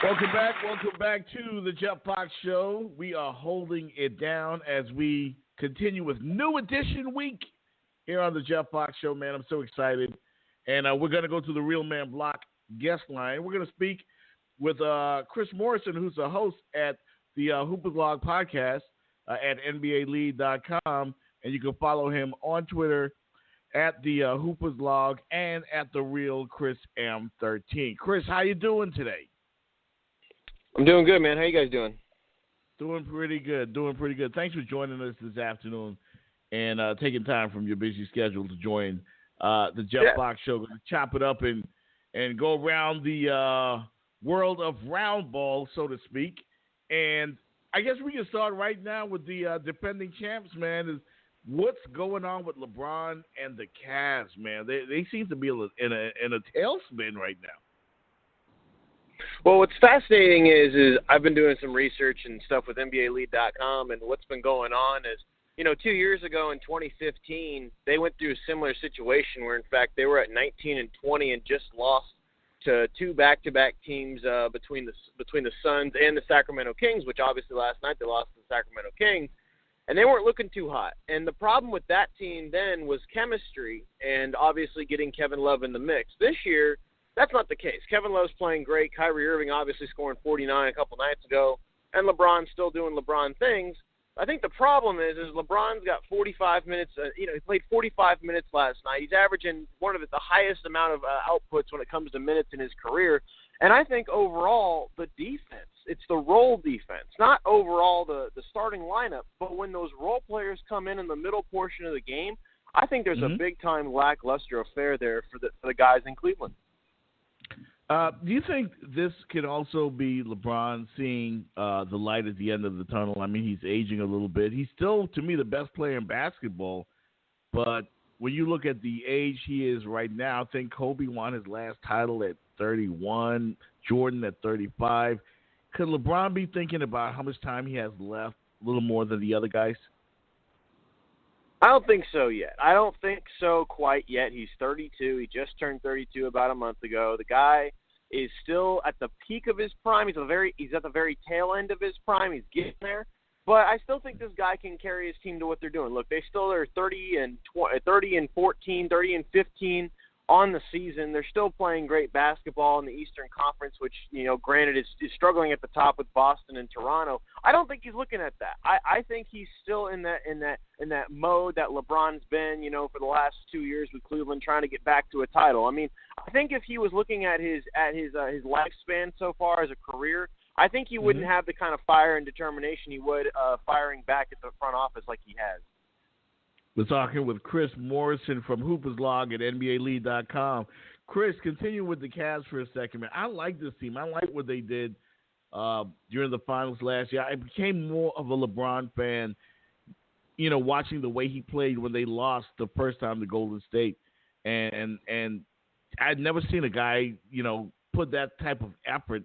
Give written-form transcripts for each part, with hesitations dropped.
Welcome back to the Jeff Fox Show. We are holding it down as we continue with New Edition Week here on the Jeff Fox Show, man. I'm so excited. And we're going to go to the Real Man Block guest line. We're going to speak with Chris Morrison, who's a host at the Hoopers Log Podcast at NBALead.com. And you can follow him on Twitter at the Hoopers Log and at the Real Chris M13. Chris, how you doing today? I'm doing good, man. How you guys doing? Doing pretty good. Thanks for joining us this afternoon and taking time from your busy schedule to join the Jeff Fox Show. Going to chop it up and go around the world of round ball, so to speak. And I guess we can start right now with the defending champs, man. Is what's going on with LeBron and the Cavs, man? They seem to be in a tailspin right now. Well, what's fascinating is I've been doing some research and stuff with NBALead.com, and what's been going on is, 2 years ago in 2015, they went through a similar situation where, in fact, they were at 19-20 and just lost to two back-to-back teams between the Suns and the Sacramento Kings, which obviously last night they lost to the Sacramento Kings, and they weren't looking too hot. And the problem with that team then was chemistry and obviously getting Kevin Love in the mix. This year, that's not the case. Kevin Love's playing great. Kyrie Irving obviously scoring 49 a couple nights ago, and LeBron's still doing LeBron things. I think the problem is LeBron's got 45 minutes. He played 45 minutes last night. He's averaging one of the highest amount of outputs when it comes to minutes in his career. And I think overall the defense, it's the role defense, not overall the starting lineup, but when those role players come in the middle portion of the game, I think there's a big-time lackluster affair there for the guys in Cleveland. Do you think this could also be LeBron seeing the light at the end of the tunnel? I mean, he's aging a little bit. He's still, to me, the best player in basketball. But when you look at the age he is right now, I think Kobe won his last title at 31, Jordan at 35. Could LeBron be thinking about how much time he has left, a little more than the other guys? I don't think so yet. I don't think so quite yet. He's 32. He just turned 32 about a month ago. The guy is still at the peak of his prime. He's at the very tail end of his prime. He's getting there. But I still think this guy can carry his team to what they're doing. Look, they still are 30-14, 30-15 on the season. They're still playing great basketball in the Eastern Conference, which, granted is struggling at the top with Boston and Toronto. I don't think he's looking at that. I think he's still in that mode that LeBron's been, for the last 2 years with Cleveland, trying to get back to a title. I mean, I think if he was looking at his lifespan so far as a career, I think he wouldn't have the kind of fire and determination he would firing back at the front office like he has. We're talking with Chris Morrison from Hoopers Log at NBALead.com. Chris, continue with the Cavs for a second, man. I like this team. I like what they did during the finals last year. I became more of a LeBron fan, watching the way he played when they lost the first time to Golden State. And I'd never seen a guy, put that type of effort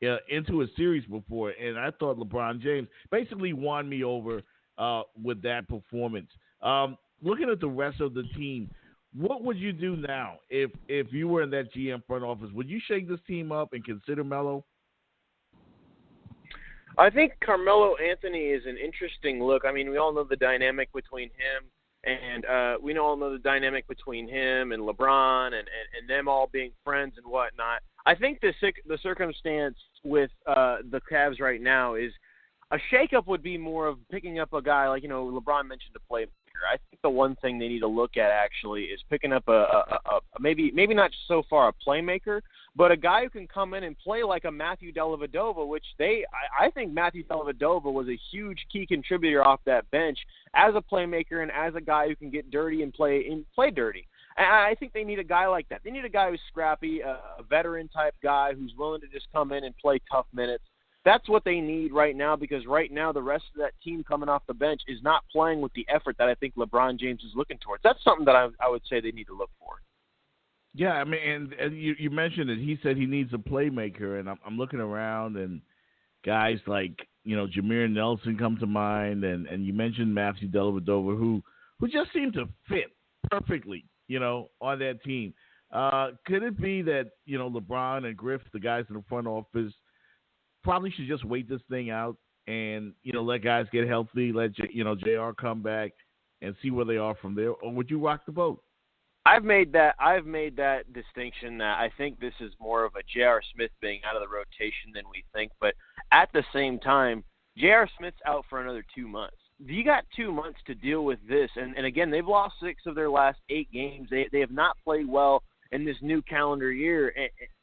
into a series before. And I thought LeBron James basically won me over with that performance. Looking at the rest of the team, what would you do now if you were in that GM front office? Would you shake this team up and consider Melo? I think Carmelo Anthony is an interesting look. I mean, we all know the dynamic between him and we all know the dynamic between him and LeBron and them all being friends and whatnot. I think the circumstance with the Cavs right now is a shakeup would be more of picking up a guy like, LeBron mentioned a playmaker. I think the one thing they need to look at actually is picking up a maybe not so far a playmaker, but a guy who can come in and play like a Matthew Dellavedova, which I think Matthew Dellavedova was a huge key contributor off that bench as a playmaker and as a guy who can get dirty and play dirty. And I think they need a guy like that. They need a guy who's scrappy, a veteran-type guy who's willing to just come in and play tough minutes. That's what they need right now, because right now the rest of that team coming off the bench is not playing with the effort that I think LeBron James is looking towards. That's something that I would say they need to look for. Yeah, I mean, and you mentioned it. He said he needs a playmaker, and I'm looking around, and guys like, Jameer Nelson come to mind, and you mentioned Matthew Dellavedova, who just seemed to fit perfectly, on that team. Could it be that, LeBron and Griff, the guys in the front office, probably should just wait this thing out and, let guys get healthy, let, JR come back and see where they are from there? Or would you rock the boat? I've made that distinction that I think this is more of a J.R. Smith being out of the rotation than we think. But at the same time, J.R. Smith's out for another 2 months. You got 2 months to deal with this. And again, they've lost 6 of their last 8 games. They have not played well in this new calendar year.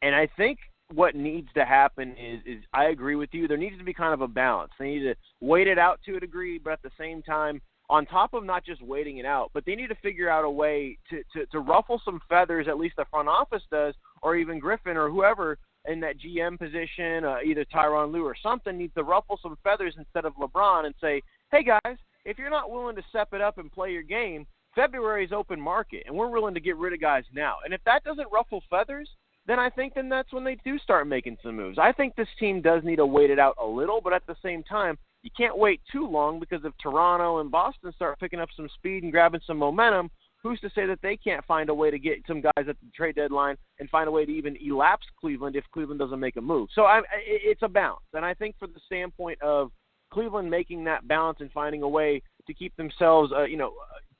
And I think what needs to happen is I agree with you. There needs to be kind of a balance. They need to wait it out to a degree, but at the same time, on top of not just waiting it out, but they need to figure out a way to ruffle some feathers, at least the front office does, or even Griffin or whoever in that GM position, either Tyronn Lue or something, needs to ruffle some feathers instead of LeBron and say, hey, guys, if you're not willing to step it up and play your game, February is open market, and we're willing to get rid of guys now. And if that doesn't ruffle feathers, then I think that's when they do start making some moves. I think this team does need to wait it out a little, but at the same time, you can't wait too long, because if Toronto and Boston start picking up some speed and grabbing some momentum, who's to say that they can't find a way to get some guys at the trade deadline and find a way to even elapse Cleveland if Cleveland doesn't make a move? So it's a balance. And I think for the standpoint of Cleveland making that balance and finding a way to keep themselves,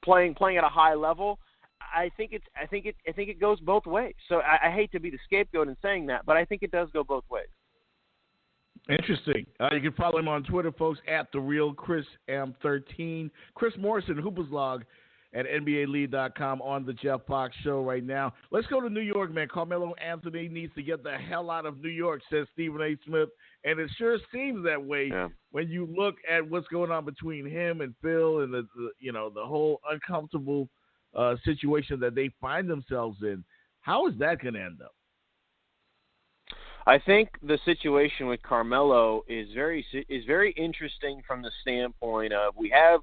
playing at a high level, I think it goes both ways. So I hate to be the scapegoat in saying that, but I think it does go both ways. Interesting. You can follow him on Twitter, folks, at @TheRealChrisM13. Chris Morrison, Hoopers Log at NBALead.com on the Jeff Fox Show right now. Let's go to New York, man. Carmelo Anthony needs to get the hell out of New York, says Stephen A. Smith. And it sure seems that way when you look at what's going on between him and Phil and the whole uncomfortable situation that they find themselves in. How is that going to end up? I think the situation with Carmelo is very interesting from the standpoint of we have,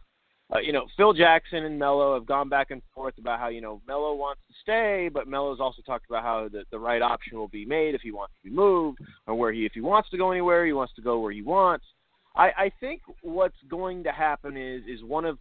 Phil Jackson and Melo have gone back and forth about how, Melo wants to stay, but Melo's also talked about how the right option will be made if he wants to be moved, or if he wants to go anywhere, he wants to go where he wants. I think what's going to happen is one of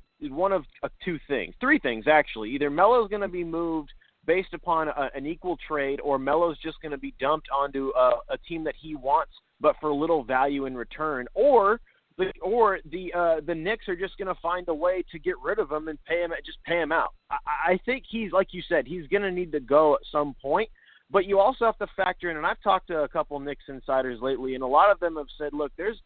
two things, 3 things actually. Either Melo's going to be moved based upon an equal trade, or Melo's just going to be dumped onto a team that he wants, but for little value in return, or the Knicks are just going to find a way to get rid of him and pay him out. I think he's, like you said, he's going to need to go at some point, but you also have to factor in, and I've talked to a couple Knicks insiders lately, and a lot of them have said, look, there's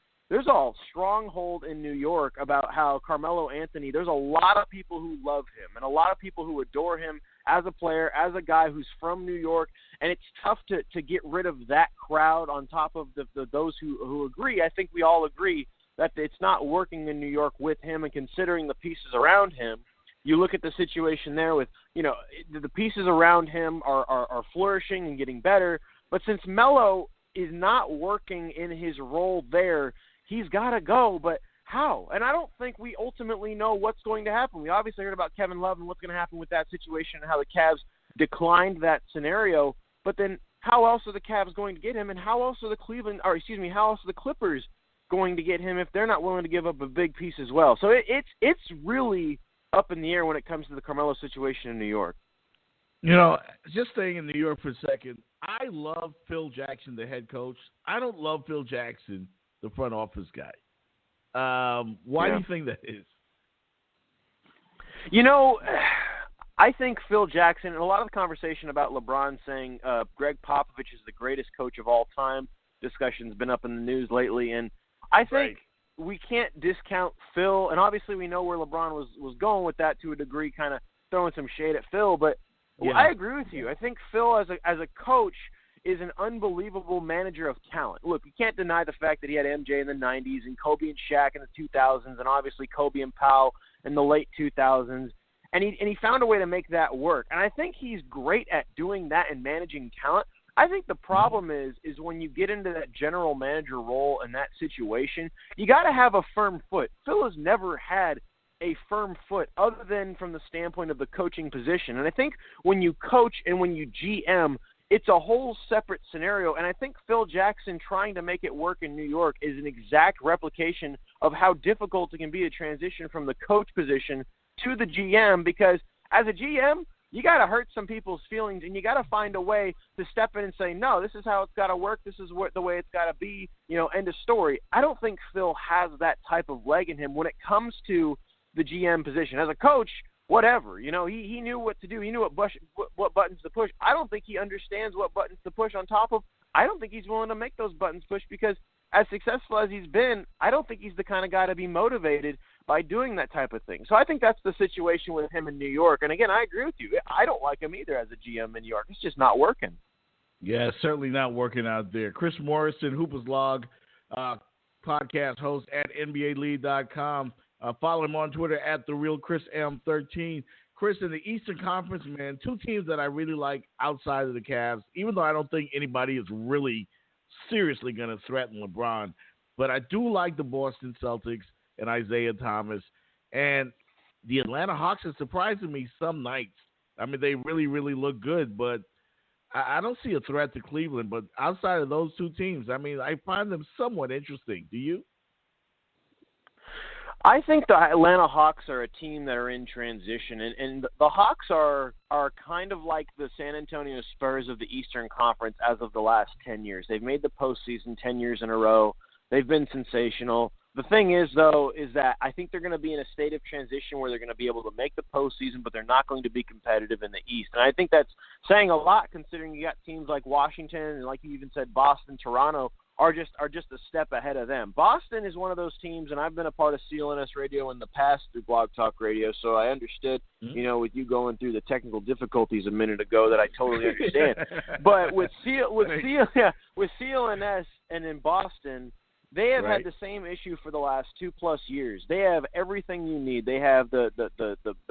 a stronghold in New York about how Carmelo Anthony, there's a lot of people who love him and a lot of people who adore him as a player, as a guy who's from New York, and it's tough to get rid of that crowd on top of those who agree. I think we all agree that it's not working in New York with him, and considering the pieces around him, you look at the situation there with, the pieces around him are flourishing and getting better, but since Melo is not working in his role there, he's got to go, but how? And I don't think we ultimately know what's going to happen. We obviously heard about Kevin Love and what's going to happen with that situation and how the Cavs declined that scenario, but then how else are the Cavs going to get him, and how else are the Clippers going to get him if they're not willing to give up a big piece as well? So it's really up in the air when it comes to the Carmelo situation in New York. Just staying in New York for a second, I love Phil Jackson, the head coach. I don't love Phil Jackson, the front office guy. Why do you think that is? I think Phil Jackson, and a lot of the conversation about LeBron saying Greg Popovich is the greatest coach of all time, discussion's been up in the news lately, and I think we can't discount Phil, and obviously we know where LeBron was going with that to a degree, kind of throwing some shade at Phil, but I agree with you. I think Phil as a coach is an unbelievable manager of talent. Look, you can't deny the fact that he had MJ in the 90s and Kobe and Shaq in the 2000s and obviously Kobe and Powell in the late 2000s, and he found a way to make that work. And I think he's great at doing that and managing talent. I think the problem is when you get into that general manager role in that situation, you got to have a firm foot. Phil has never had a firm foot other than from the standpoint of the coaching position. And I think when you coach and when you GM, it's a whole separate scenario, and I think Phil Jackson trying to make it work in New York is an exact replication of how difficult it can be to transition from the coach position to the GM, because as a GM, you got to hurt some people's feelings, and you got to find a way to step in and say, no, this is how it's got to work. This is the way it's got to be, end of story. I don't think Phil has that type of leg in him when it comes to the GM position. As a coach, whatever, he knew what to do. He knew what buttons to push. I don't think he understands what buttons to push on top of. I don't think he's willing to make those buttons push because as successful as he's been, I don't think he's the kind of guy to be motivated by doing that type of thing. So I think that's the situation with him in New York. And again, I agree with you. I don't like him either as a GM in New York. It's just not working. Yeah, it's certainly not working out there. Chris Morrison, Hoopers Log podcast host at NBALead.com. Follow him on Twitter at TheRealChrisM13. Chris, in the Eastern Conference, man, two teams that I really like outside of the Cavs, even though I don't think anybody is really seriously going to threaten LeBron. But I do like the Boston Celtics and Isaiah Thomas. And the Atlanta Hawks are surprising me some nights. I mean, they really, really look good, but I don't see a threat to Cleveland. But outside of those two teams, I mean, I find them somewhat interesting. Do you? I think the Atlanta Hawks are a team that are in transition, and the Hawks are kind of like the San Antonio Spurs of the Eastern Conference as of the last 10 years. They've made the postseason 10 years in a row. They've been sensational. The thing is, though, is that I think they're going to be in a state of transition where they're going to be able to make the postseason, but they're not going to be competitive in the East. And I think that's saying a lot considering you got teams like Washington and, like you even said, Boston, Toronto, are just a step ahead of them. Boston is one of those teams, and I've been a part of CLNS Radio in the past through Blog Talk Radio, so I understood, with you going through the technical difficulties a minute ago that I totally understand. But with CLNS and in Boston, they have had the same issue for the last 2+ years. They have everything you need. They have the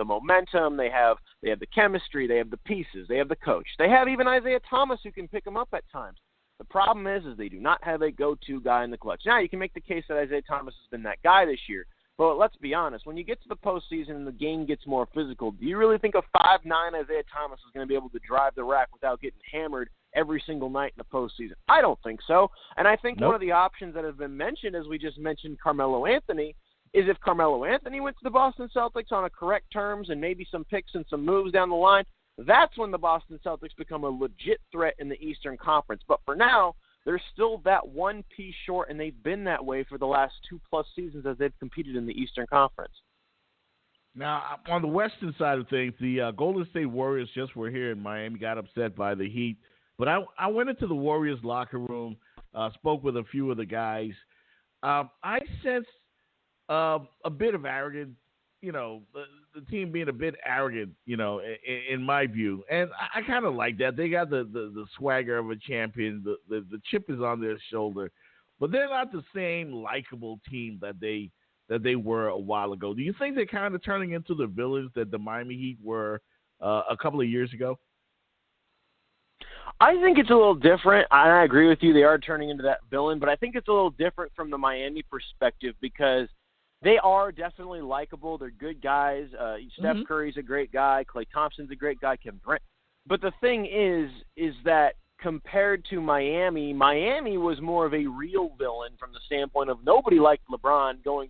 momentum. They have the chemistry. They have the pieces. They have the coach. They have even Isaiah Thomas who can pick them up at times. The problem is they do not have a go-to guy in the clutch. Now, you can make the case that Isaiah Thomas has been that guy this year, but let's be honest. When you get to the postseason and the game gets more physical, do you really think a 5'9" Isaiah Thomas is going to be able to drive the rack without getting hammered every single night in the postseason? I don't think so. And I think one of the options that have been mentioned, as we just mentioned Carmelo Anthony, is if Carmelo Anthony went to the Boston Celtics on a correct terms and maybe some picks and some moves down the line, that's when the Boston Celtics become a legit threat in the Eastern Conference. But for now, they're still that one piece short, and they've been that way for the last 2+ seasons as they've competed in the Eastern Conference. Now, on the Western side of things, the Golden State Warriors just were here in Miami, got upset by the Heat. But I went into the Warriors locker room, spoke with a few of the guys. I sensed a bit of arrogance, the team being a bit arrogant, in my view. And I kind of like that. They got the swagger of a champion. The chip is on their shoulder. But they're not the same likable team that they were a while ago. Do you think they're kind of turning into the villains that the Miami Heat were a couple of years ago? I think it's a little different. I agree with you. They are turning into that villain. But I think it's a little different from the Miami perspective because they are definitely likable. They're good guys. Steph Curry's a great guy. Klay Thompson's a great guy. Kevin Durant. But the thing is that compared to Miami was more of a real villain from the standpoint of nobody liked LeBron going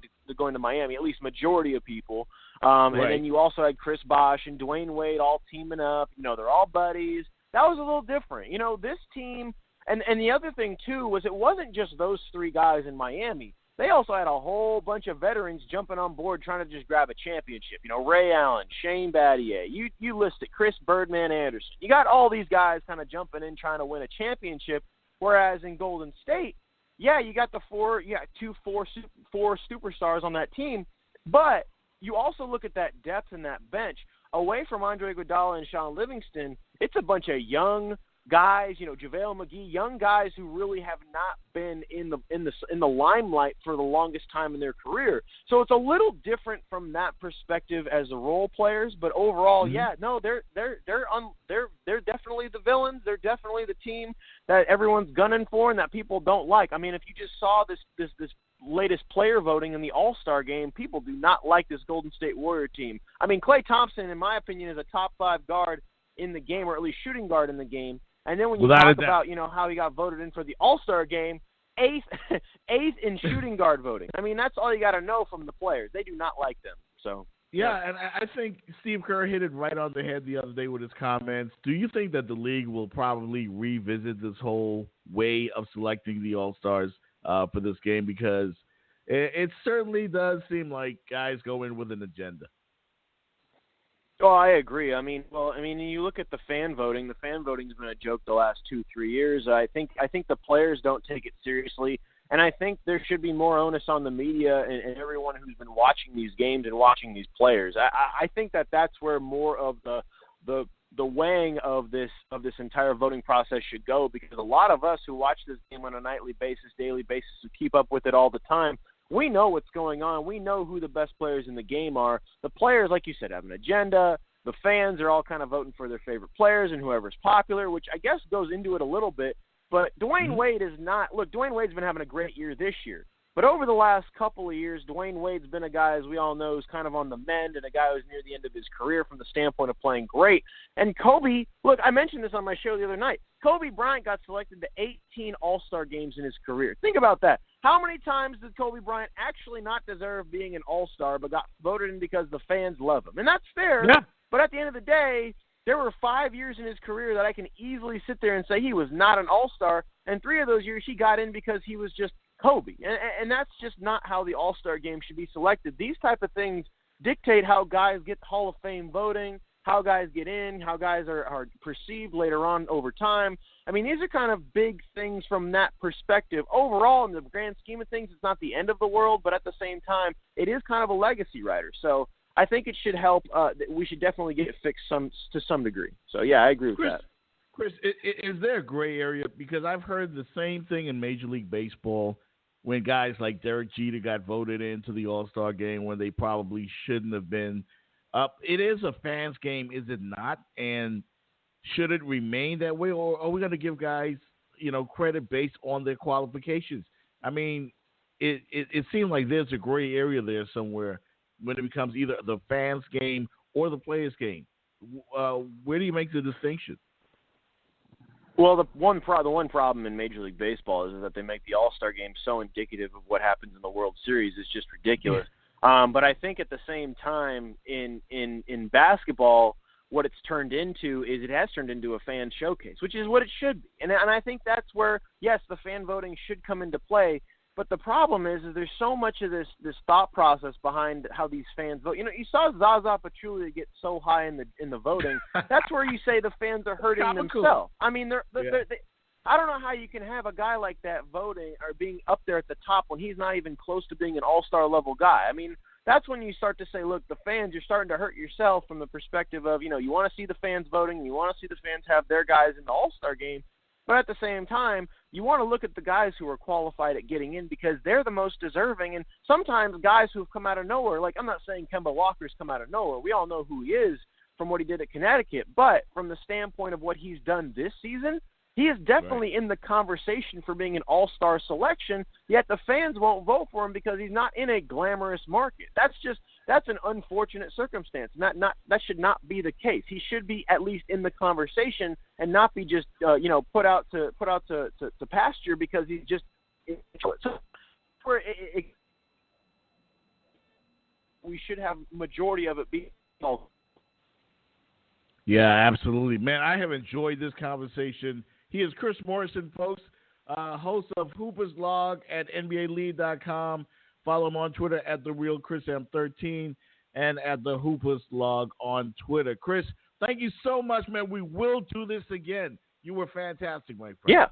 to Miami, at least majority of people. And then you also had Chris Bosh and Dwayne Wade all teaming up. They're all buddies. That was a little different. This team and the other thing, too, was it wasn't just those three guys in Miami. They also had a whole bunch of veterans jumping on board trying to just grab a championship. Ray Allen, Shane Battier, you listed Chris Birdman Anderson. You got all these guys kind of jumping in trying to win a championship, whereas in Golden State, you got four superstars on that team, but you also look at that depth in that bench. Away from Andre Iguodala and Sean Livingston, it's a bunch of young guys, JaVale McGee, young guys who really have not been in the limelight for the longest time in their career. So it's a little different from that perspective as the role players, but overall, they're definitely the villains. They're definitely the team that everyone's gunning for and that people don't like. I mean, if you just saw this latest player voting in the All-Star game, people do not like this Golden State Warrior team. I mean, Klay Thompson, in my opinion, is a top 5 guard in the game, or at least shooting guard in the game. And then when you talk about, how he got voted in for the All-Star game, eighth in shooting guard voting. I mean, that's all you got to know from the players. They do not like them. So Yeah, and I think Steve Kerr hit it right on the head the other day with his comments. Do you think that the league will probably revisit this whole way of selecting the All-Stars for this game? Because it certainly does seem like guys go in with an agenda. Oh, I agree. I mean, you look at the fan voting. The fan voting's been a joke the last 2-3 years. I think the players don't take it seriously. And I think there should be more onus on the media and everyone who's been watching these games and watching these players. I think that's where more of the weighing of this entire voting process should go, because a lot of us who watch this game on a nightly basis, daily basis, who keep up with it all the time, we know what's going on. We know who the best players in the game are. The players, like you said, have an agenda. The fans are all kind of voting for their favorite players and whoever's popular, which I guess goes into it a little bit. But Dwayne Wade is not – look, Dwayne Wade's been having a great year this year. But over the last couple of years, Dwayne Wade's been a guy, as we all know, who's kind of on the mend, and a guy who's near the end of his career from the standpoint of playing great. And Kobe – look, I mentioned this on my show the other night. Kobe Bryant got selected to 18 All-Star games in his career. Think about that. How many times did Kobe Bryant actually not deserve being an All-Star but got voted in because the fans love him? And that's fair. Yeah. But at the end of the day – there were 5 years in his career that I can easily sit there and say he was not an all-star, and 3 of those years he got in because he was just Kobe. And that's just not how the all-star game should be selected. These type of things dictate how guys get Hall of Fame voting, how guys get in, how guys are perceived later on over time. I mean, these are kind of big things from that perspective. Overall, in the grand scheme of things, it's not the end of the world, but at the same time, it is kind of a legacy writer. So I think it should help. We should definitely get it fixed to some degree. So, yeah, I agree with that. Chris, is there a gray area? Because I've heard the same thing in Major League Baseball when guys like Derek Jeter got voted into the All-Star game when they probably shouldn't have been. It is a fans' game, is it not? And should it remain that way, or are we going to give guys, credit based on their qualifications? I mean, it seems like there's a gray area there somewhere when it becomes either the fans' game or the players' game. Where do you make the distinction? Well, the one problem in Major League Baseball is that they make the All-Star game so indicative of what happens in the World Series. It's just ridiculous. But I think at the same time in basketball, what it's turned into is it has turned into a fan showcase, which is what it should be. And I think that's where, yes, the fan voting should come into play. But the problem is there's so much of this thought process behind how these fans vote. You saw Zaza Pachulia get so high in the voting. That's where you say the fans are hurting themselves. I mean, I don't know how you can have a guy like that voting or being up there at the top when he's not even close to being an all-star level guy. I mean, that's when you start to say, look, the fans, you're starting to hurt yourself from the perspective of, you want to see the fans voting, you want to see the fans have their guys in the all-star game. But at the same time, you want to look at the guys who are qualified at getting in because they're the most deserving. And sometimes guys who have come out of nowhere, like I'm not saying Kemba Walker's come out of nowhere. We all know who he is from what he did at Connecticut. But from the standpoint of what he's done this season, he is definitely in the conversation for being an all-star selection, yet the fans won't vote for him because he's not in a glamorous market. That's an unfortunate circumstance. That should not be the case. He should be at least in the conversation and not be just put out to pasture because he's just so where we should have majority of it be. Yeah, absolutely, man. I have enjoyed this conversation. He is Chris Morrison, folks, host of Hoopers Log at NBALead.com. Follow him on Twitter at TheRealChrisM13 and at the Hoopers Log on Twitter. Chris, thank you so much, man. We will do this again. You were fantastic, my friend.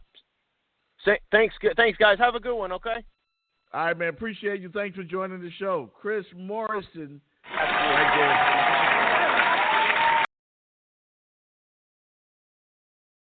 Yeah. Thanks, guys. Have a good one, okay? All right, man. Appreciate you. Thanks for joining the show. Chris Morrison. That's right there.